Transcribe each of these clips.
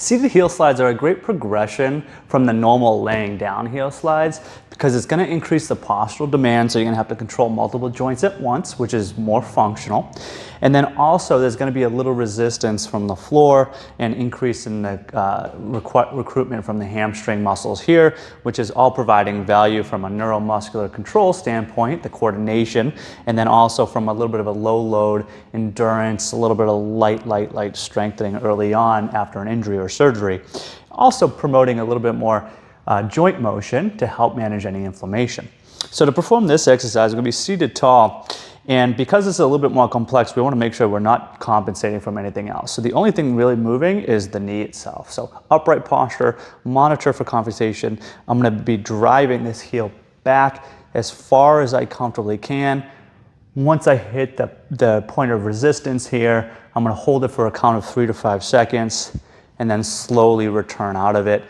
Seated heel slides are a great progression from the normal laying down heel slides because it's going to increase the postural demand, so you're going to have to control multiple joints at once, which is more functional. And then also there's going to be a little resistance from the floor and increase in the recruitment from the hamstring muscles here, which is all providing value from a neuromuscular control standpoint, the coordination, and then also from a little bit of a low load endurance, a little bit of light strengthening early on after an injury or surgery. Also promoting a little bit more joint motion to help manage any inflammation. So to perform this exercise, we're going to be seated tall. And because it's a little bit more complex, we want to make sure we're not compensating from anything else. So the only thing really moving is the knee itself. So upright posture, monitor for compensation. I'm going to be driving this heel back as far as I comfortably can. Once I hit the point of resistance here, I'm going to hold it for a count of 3 to 5 seconds and then slowly return out of it,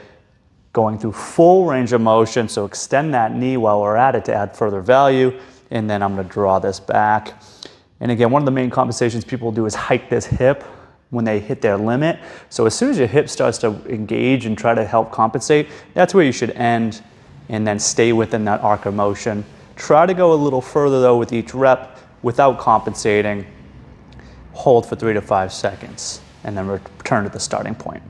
going through full range of motion. So extend that knee while we're at it to add further value. And then I'm going to draw this back. And again, one of the main compensations people do is hike this hip when they hit their limit. So as soon as your hip starts to engage and try to help compensate, that's where you should end and then stay within that arc of motion. Try to go a little further though with each rep without compensating. Hold for 3 to 5 seconds and then return to the starting point.